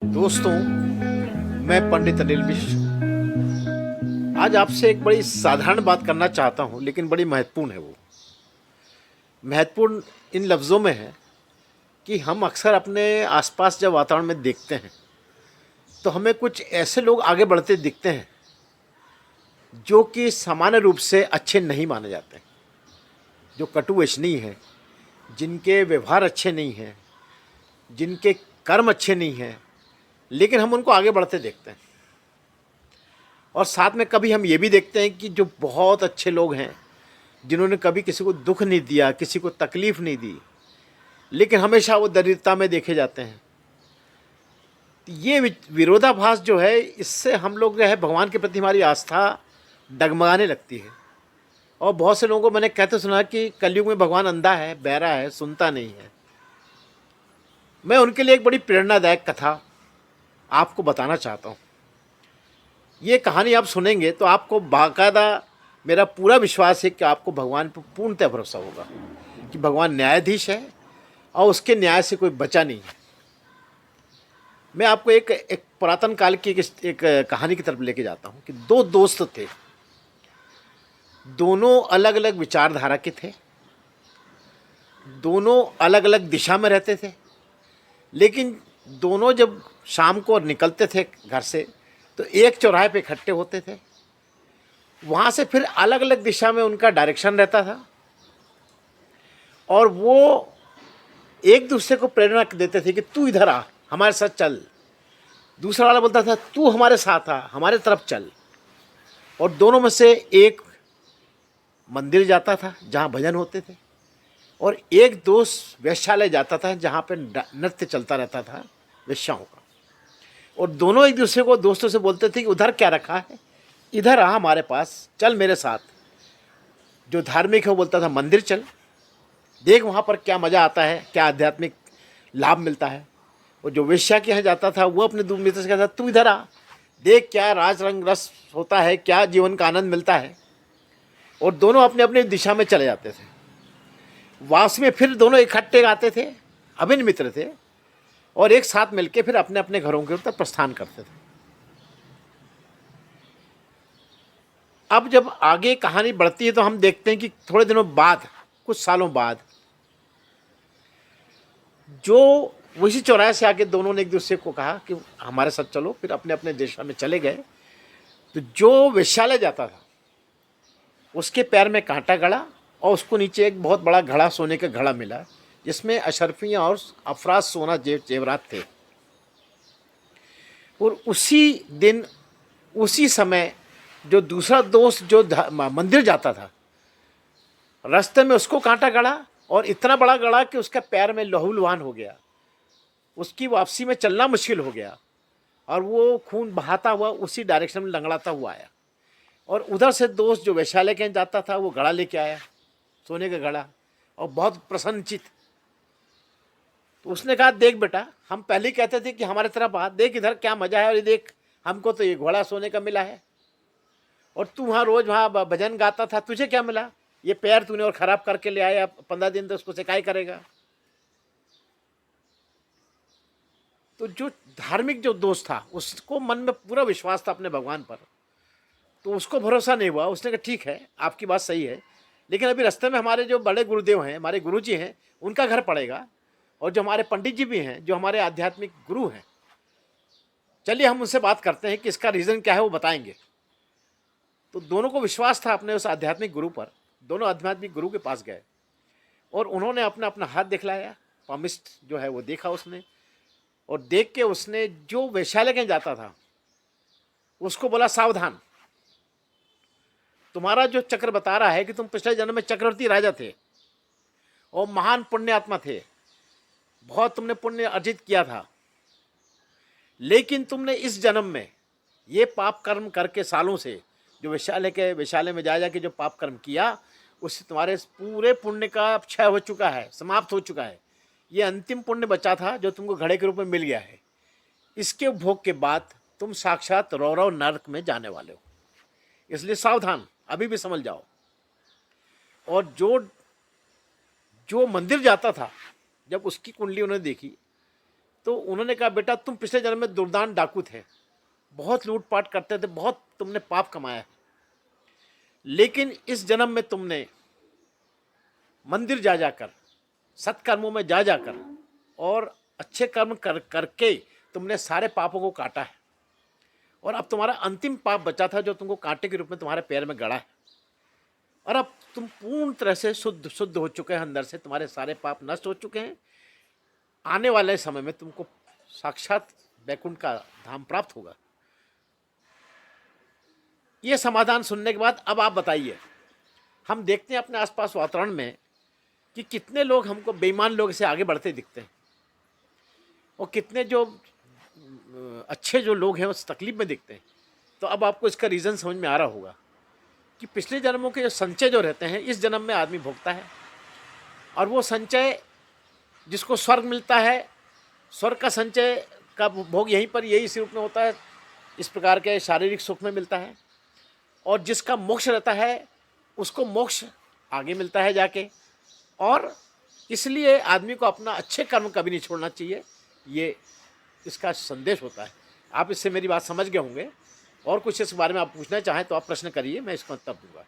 दोस्तों, मैं पंडित अनिल मिश्र आज आपसे एक बड़ी साधारण बात करना चाहता हूँ, लेकिन बड़ी महत्वपूर्ण है। वो महत्वपूर्ण इन लफ्ज़ों में है कि हम अक्सर अपने आसपास जब वातावरण में देखते हैं तो हमें कुछ ऐसे लोग आगे बढ़ते दिखते हैं जो कि सामान्य रूप से अच्छे नहीं माने जाते, जो कटु वचनीय हैं, जिनके व्यवहार अच्छे नहीं हैं, जिनके कर्म अच्छे नहीं हैं, लेकिन हम उनको आगे बढ़ते देखते हैं। और साथ में कभी हम ये भी देखते हैं कि जो बहुत अच्छे लोग हैं, जिन्होंने कभी किसी को दुख नहीं दिया, किसी को तकलीफ नहीं दी, लेकिन हमेशा वो दरिद्रता में देखे जाते हैं। तो ये विरोधाभास जो है, इससे हम लोग जो है भगवान के प्रति हमारी आस्था डगमगाने लगती है। और बहुत से लोगों को मैंने कहते सुना कि कलयुग में भगवान अंधा है, बहरा है, सुनता नहीं है। मैं उनके लिए एक बड़ी प्रेरणादायक कथा आपको बताना चाहता हूँ। ये कहानी आप सुनेंगे तो आपको बाकायदा मेरा पूरा विश्वास है कि आपको भगवान पर पूर्णतः भरोसा होगा कि भगवान न्यायाधीश है और उसके न्याय से कोई बचा नहीं है। मैं आपको एक पुरातन काल की एक कहानी की तरफ लेके जाता हूँ कि दो दोस्त थे। दोनों अलग अलग विचारधारा के थे, दोनों अलग अलग दिशा में रहते थे, लेकिन दोनों जब शाम को निकलते थे घर से तो एक चौराहे पे इकट्ठे होते थे। वहाँ से फिर अलग अलग दिशा में उनका डायरेक्शन रहता था और वो एक दूसरे को प्रेरणा देते थे कि तू इधर आ, हमारे साथ चल। दूसरा वाला बोलता था तू हमारे साथ आ, हमारे तरफ चल। और दोनों में से एक मंदिर जाता था जहाँ भजन होते थे और एक दोस्त वेश्यालय जाता था जहाँ पे नृत्य चलता रहता था वेश्याओं का। और दोनों एक दूसरे को दोस्तों से बोलते थे कि उधर क्या रखा है, इधर आ हमारे पास, चल मेरे साथ। जो धार्मिक है वो बोलता था मंदिर चल, देख वहाँ पर क्या मज़ा आता है, क्या आध्यात्मिक लाभ मिलता है। और जो वेश्या के यहाँ जाता था वो अपने दो मित्र से कहता तू इधर आ, देख क्या राज रंग रस होता है, क्या जीवन का आनंद मिलता है। और दोनों अपने अपने दिशा में चले जाते थे। वास में फिर दोनों इकट्ठे आते थे, अभिन्न मित्र थे, और एक साथ मिलके फिर अपने अपने घरों के तरफ प्रस्थान करते थे। अब जब आगे कहानी बढ़ती है तो हम देखते हैं कि थोड़े दिनों बाद, कुछ सालों बाद, जो उसी चौराहे से आके दोनों ने एक दूसरे को कहा कि हमारे साथ चलो, फिर अपने अपने दिशा में चले गए। तो जो वेश्यालय जाता था उसके पैर में कांटा गड़ा और उसको नीचे एक बहुत बड़ा घड़ा, सोने का घड़ा मिला जिसमें अशरफियाँ और अफराज सोना जेवरात थे। और उसी दिन, उसी समय जो दूसरा दोस्त जो मंदिर जाता था, रास्ते में उसको कांटा गड़ा और इतना बड़ा गड़ा कि उसका पैर में लहूलुहान हो गया। उसकी वापसी में चलना मुश्किल हो गया और वो खून बहाता हुआ उसी डायरेक्शन में लंगड़ाता हुआ आया। और उधर से दोस्त जो वैशाल्य के जाता था वो घड़ा लेके आया, सोने का घड़ा, और बहुत प्रसन्नचित। तो उसने कहा देख बेटा, हम पहले ही कहते थे कि हमारे तरफ आ, देख इधर क्या मजा है, और ये देख हमको तो ये घोड़ा सोने का मिला है, और तू वहाँ रोज वहाँ भजन गाता था, तुझे क्या मिला, ये पैर तूने और खराब करके ले आया, 15 दिन तो उसको सिकाई करेगा। तो जो धार्मिक जो दोस्त था उसको मन में पूरा विश्वास था अपने भगवान पर, तो उसको भरोसा नहीं हुआ। उसने कहा ठीक है, आपकी बात सही है, लेकिन अभी रास्ते में हमारे जो बड़े गुरुदेव हैं, हमारे गुरुजी हैं, उनका घर पड़ेगा, और जो हमारे पंडित जी भी हैं, जो हमारे आध्यात्मिक गुरु हैं, चलिए हम उनसे बात करते हैं कि इसका रीज़न क्या है, वो बताएंगे। तो दोनों को विश्वास था अपने उस आध्यात्मिक गुरु पर। दोनों आध्यात्मिक गुरु के पास गए और उन्होंने अपना अपना हाथ दिखलाया, पामिस्ट जो है वो देखा उसने, और देख के उसने जो वैशाल्य के जाता था उसको बोला सावधान, तुम्हारा जो चक्र बता रहा है कि तुम पिछले जन्म में चक्रवर्ती राजा थे और महान पुण्यात्मा थे, बहुत तुमने पुण्य अर्जित किया था, लेकिन तुमने इस जन्म में ये पाप कर्म करके सालों से जो वैशाल्य में जा जाके जो पाप कर्म किया, उससे तुम्हारे पूरे पुण्य का क्षय हो चुका है, समाप्त हो चुका है। ये अंतिम पुण्य बचा था जो तुमको घड़े के रूप में मिल गया है। इसके भोग के बाद तुम साक्षात रौरव नरक में जाने वाले हो, इसलिए सावधान, अभी भी समझ जाओ। और जो जो मंदिर जाता था, जब उसकी कुंडली उन्होंने देखी तो उन्होंने कहा बेटा तुम पिछले जन्म में दुर्दान डाकू थे, बहुत लूटपाट करते थे, बहुत तुमने पाप कमाया है, लेकिन इस जन्म में तुमने मंदिर जा जाकर, सत्कर्मों में जा जाकर और अच्छे कर्म करके तुमने सारे पापों को काटा है, और अब तुम्हारा अंतिम पाप बचा था जो तुमको कांटे के रूप में तुम्हारे पैर में गड़ा है, और अब तुम पूर्ण तरह से शुद्ध हो चुके हैं, अंदर से तुम्हारे सारे पाप नष्ट हो चुके हैं। आने वाले समय में तुमको साक्षात वैकुंठ का धाम प्राप्त होगा। ये समाधान सुनने के बाद अब आप बताइए, हम देखते हैं अपने आसपास वातावरण में कि कितने लोग हमको बेईमान लोग से आगे बढ़ते दिखते हैं, और कितने जो अच्छे जो लोग हैं उस तकलीफ में दिखते हैं। तो अब आपको इसका रीज़न समझ में आ रहा होगा कि पिछले जन्मों के जो संचय जो रहते हैं इस जन्म में आदमी भोगता है, और वो संचय जिसको स्वर्ग मिलता है, स्वर्ग का संचय का भोग यहीं पर यही इसी रूप में होता है, इस प्रकार के शारीरिक सुख में मिलता है, और जिसका मोक्ष रहता है उसको मोक्ष आगे मिलता है जाके। और इसलिए आदमी को अपना अच्छे कर्म कभी नहीं छोड़ना चाहिए, ये इसका संदेश होता है। आप इससे मेरी बात समझ गए होंगे, और कुछ इस बारे में आप पूछना चाहें तो आप प्रश्न करिए, मैं इसका उत्तर दूंगा।